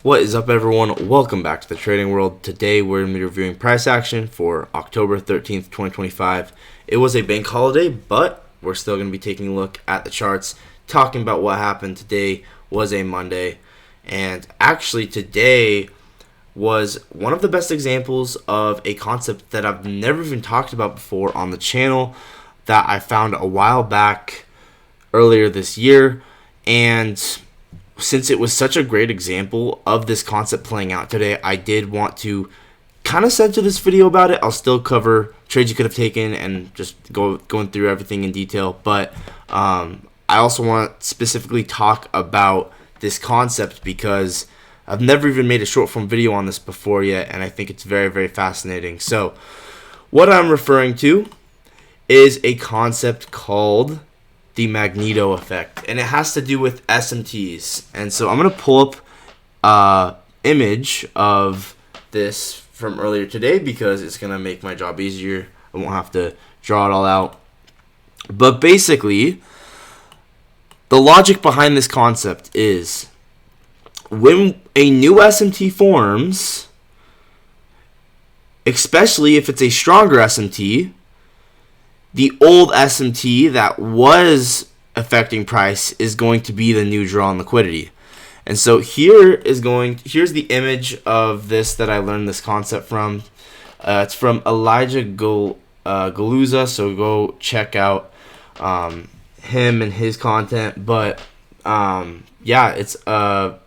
What is up, everyone? Welcome back to the trading world. Today we're going to be reviewing price action for October 13th, 2025. It was a bank holiday, but we're still going to be taking a look at the charts, talking about what happened. Today was a Monday, and actually today was one of the best examples of a concept that I've never even talked about before on the channel that I found a while back earlier this year. And since it was such a great example of this concept playing out today, I did want to kind of center this video about it. I'll still cover trades you could have taken and just going through everything in detail. But I also want to specifically talk about this concept because I've never even made a short form video on this before yet, and I think it's very, very fascinating. So what I'm referring to is a concept called the Magneto effect, and it has to do with SMTs. And so I'm going to pull up image of this from earlier today because it's going to make my job easier. I won't have to draw it all out. But basically, the logic behind this concept is when a new SMT forms, especially if it's a stronger SMT, the old SMT that was affecting price is going to be the new draw on liquidity. And so here's the image of this that I learned this concept from. It's from Elijah Galuza, so go check out him and his content. But yeah, it's let's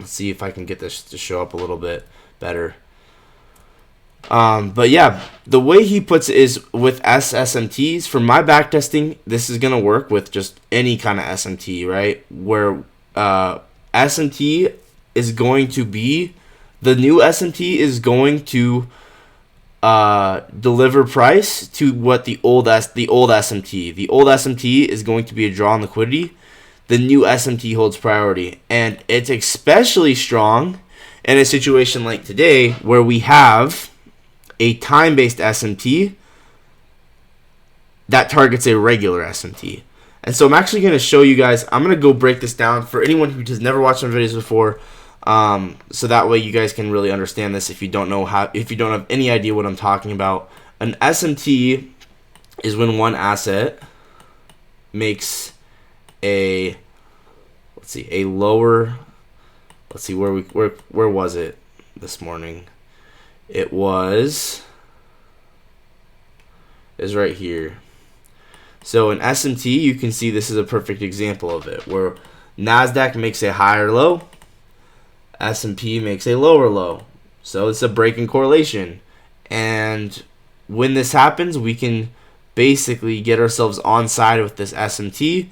see if I can get this to show up a little bit better. But yeah, the way he puts it is with SMTs. For my backtesting, this is going to work with just any kind of SMT, right? Where SMT is going to be, the new SMT is going to deliver price to what the old SMT. The old SMT is going to be a draw on liquidity. The new SMT holds priority. And it's especially strong in a situation like today where we have a time-based SMT that targets a regular SMT. And so I'm actually going to show you guys, I'm going to go break this down for anyone who has never watched my videos before, so that way you guys can really understand this if you don't have any idea what I'm talking about. An SMT is when one asset makes a, where was it this morning? It is right here. So in SMT, you can see this is a perfect example of it, where NASDAQ makes a higher low, S&P makes a lower low. So it's a break in correlation. And when this happens, we can basically get ourselves on side with this SMT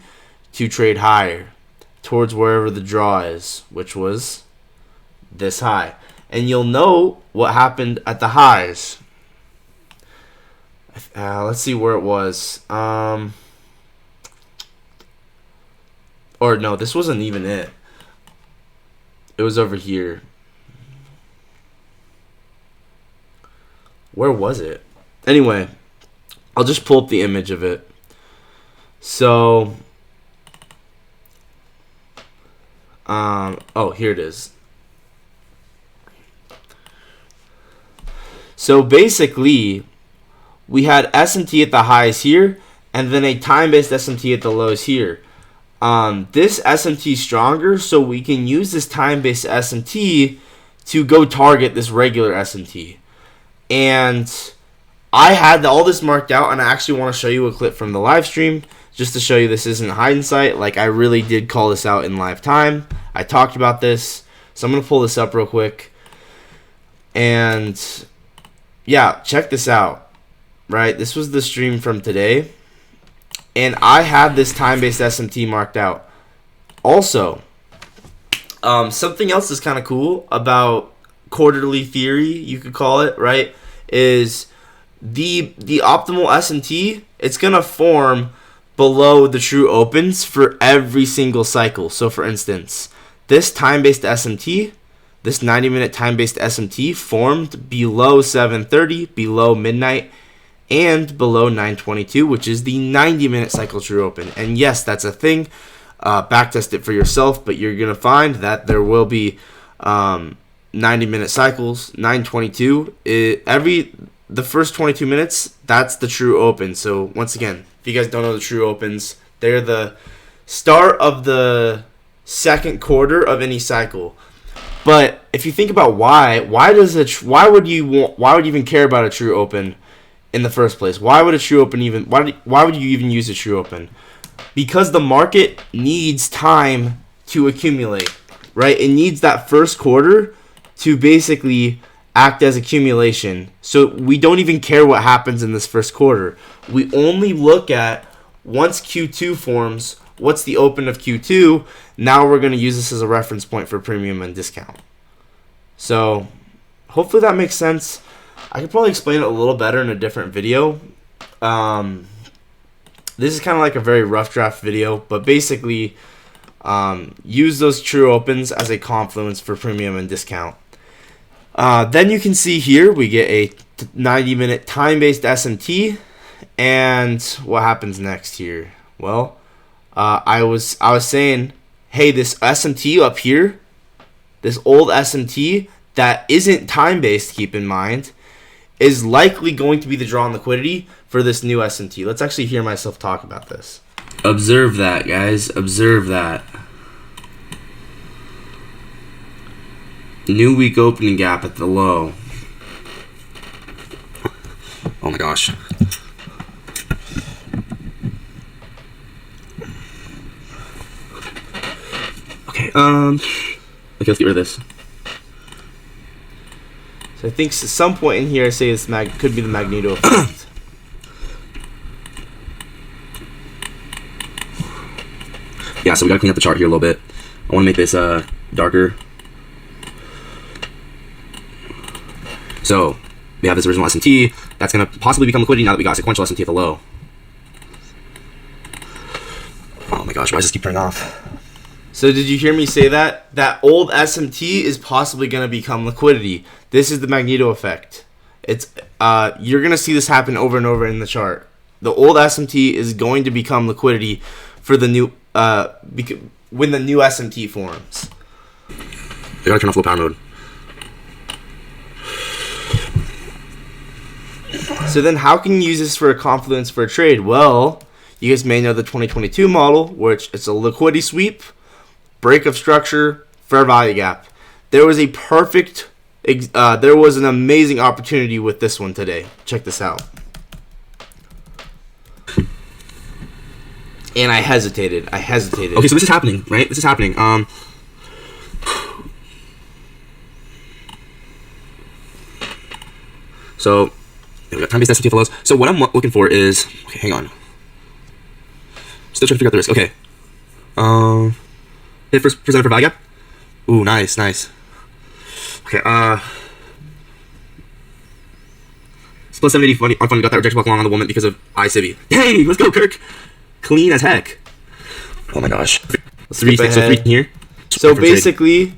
to trade higher towards wherever the draw is, which was this high. And you'll know what happened at the highs. Let's see where it was. Or no, this wasn't even it. It was over here. Where was it? Anyway, I'll just pull up the image of it. So, oh, here it is. So basically, we had SMT at the highs here, and then a time-based SMT at the lows here. This SMT is stronger, so we can use this time-based SMT to go target this regular SMT. And I had all this marked out, and I actually want to show you a clip from the live stream just to show you this isn't hindsight. Like, I really did call this out in live time. I talked about this, so I'm going to pull this up real quick. And yeah, check this out, right? This was the stream from today, and I had this time-based SMT marked out. Also, something else is kind of cool about quarterly theory, you could call it, right, is the optimal SMT, it's going to form below the true opens for every single cycle. So, for instance, this time-based SMT, this 90-minute time-based SMT formed below 7:30, below midnight, and below 9:22, which is the 90-minute cycle true open. And yes, that's a thing. Backtest it for yourself, but you're going to find that there will be 90-minute cycles, 922. The first 22 minutes, that's the true open. So once again, if you guys don't know the true opens, they're the start of the second quarter of any cycle. But if you think about why would you even care about a true open in the first place? Why would you even use a true open? Because the market needs time to accumulate, right? It needs that first quarter to basically act as accumulation. So we don't even care what happens in this first quarter. We only look at once Q2 forms, what's the open of Q2? Now we're going to use this as a reference point for premium and discount. So hopefully that makes sense. I could probably explain it a little better in a different video. This is kind of like a very rough draft video, but basically use those true opens as a confluence for premium and discount. Then you can see here we get a 90-minute time-based SMT, and what happens next here? Well, I was saying, hey, this SMT up here, this old SMT that isn't time-based, keep in mind, is likely going to be the draw on liquidity for this new SMT. Let's actually hear myself talk about this. Observe that, guys. Observe that. New week opening gap at the low. Oh my gosh. Okay, let's get rid of this. So I think at some point in here I say this could be the Magneto effect. Yeah, so we gotta clean up the chart here a little bit. I wanna make this darker. So we have this original SMT that's going to possibly become liquidity now that we got sequential SMT at the low. Oh my gosh, why does this keep turning off? So did you hear me say that? That old SMT is possibly going to become liquidity. This is the Magneto effect. It's you're going to see this happen over and over in the chart. The old SMT is going to become liquidity for the new when the new SMT forms. I gotta turn off low power mode. So then how can you use this for a confluence for a trade? Well, you guys may know the 2022 model, which it's a liquidity sweep, break of structure, fair value gap. There was an amazing opportunity with this one today. Check this out. And I hesitated. Okay, so this is happening, right? This is happening. So we got time-based SMT flows. So what I'm looking for is, okay, hang on. Still trying to figure out the risk. Okay. Hit first presented for value gap. Ooh, nice. Okay. It's plus 780 funny. On funny, got that rejection block long on the woman because of ICIBI. Dang, let's go, Kirk. Clean as heck. Oh my gosh. Three here. So basically,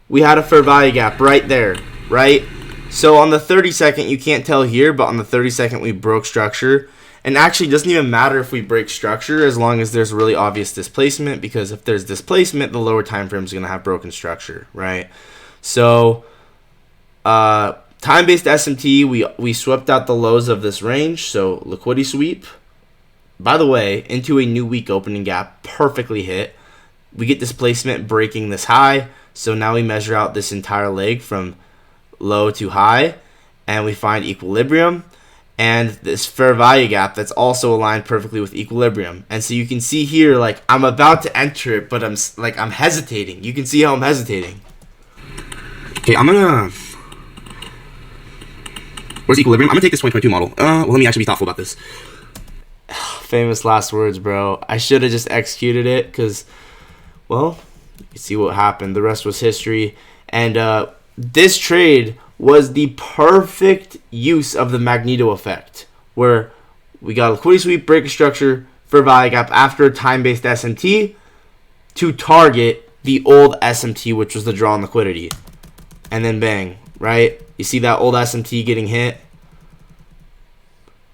we had a fair value gap right there, right? So on the 30-second, you can't tell here, but on the 30-second, we broke structure. And actually, it doesn't even matter if we break structure as long as there's really obvious displacement, because if there's displacement, the lower time frame is going to have broken structure, right? So time-based SMT, we swept out the lows of this range, so liquidity sweep. By the way, into a new week opening gap, perfectly hit. We get displacement breaking this high, so now we measure out this entire leg from low to high, and we find equilibrium and this fair value gap that's also aligned perfectly with equilibrium. And so you can see here, like, I'm about to enter it, but I'm hesitating. You can see how I'm hesitating. Okay, where's equilibrium? I'm gonna take this 2022 model. Well, let me actually be thoughtful about this. Famous last words, bro. I should have just executed it because, well, you see what happened. The rest was history. And this trade was the perfect use of the Magneto effect, where we got a liquidity sweep, break of structure, fair value gap after a time-based SMT to target the old SMT, which was the draw on liquidity. And then bang, right? You see that old SMT getting hit?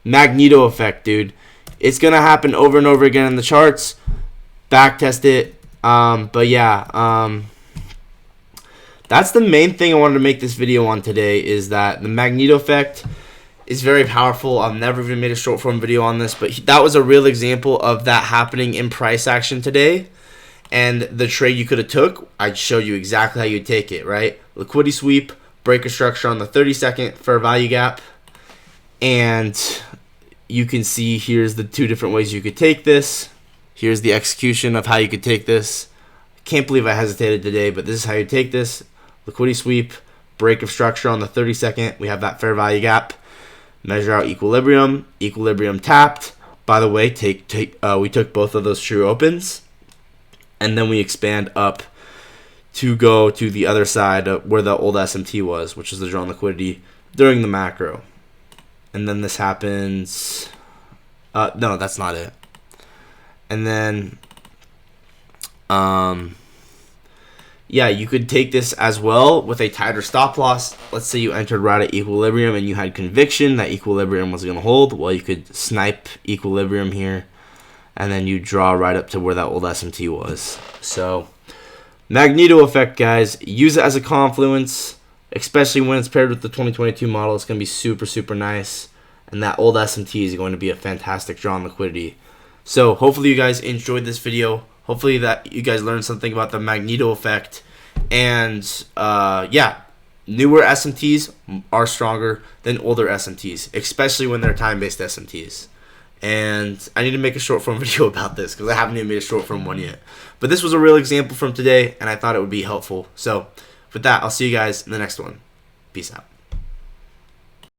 Magneto effect, dude. It's going to happen over and over again in the charts. Backtest it. But yeah, that's the main thing I wanted to make this video on today, is that the Magneto effect is very powerful. I've never even made a short form video on this, but that was a real example of that happening in price action today. And the trade you could have took, I'd show you exactly how you'd take it, right? Liquidity sweep, break a structure on the 30-second fair value gap. And you can see here's the two different ways you could take this. Here's the execution of how you could take this. Can't believe I hesitated today, but this is how you take this. Liquidity sweep, break of structure on the 30-second. We have that fair value gap. Measure out equilibrium. Equilibrium tapped. By the way, we took both of those true opens. And then we expand up to go to the other side of where the old SMT was, which is the drawn liquidity during the macro. And then this happens. No, that's not it. And then, yeah, you could take this as well with a tighter stop loss. Let's say you entered right at equilibrium and you had conviction that equilibrium was going to hold. Well, you could snipe equilibrium here, and then you draw right up to where that old SMT was. So, Magneto effect, guys. Use it as a confluence, especially when it's paired with the 2022 model. It's going to be super, super nice. And that old SMT is going to be a fantastic draw on liquidity. So, hopefully you guys enjoyed this video. Hopefully that you guys learned something about the Magneto effect. And, yeah, newer SMTs are stronger than older SMTs, especially when they're time-based SMTs. And I need to make a short form video about this because I haven't even made a short form one yet. But this was a real example from today, and I thought it would be helpful. So with that, I'll see you guys in the next one. Peace out.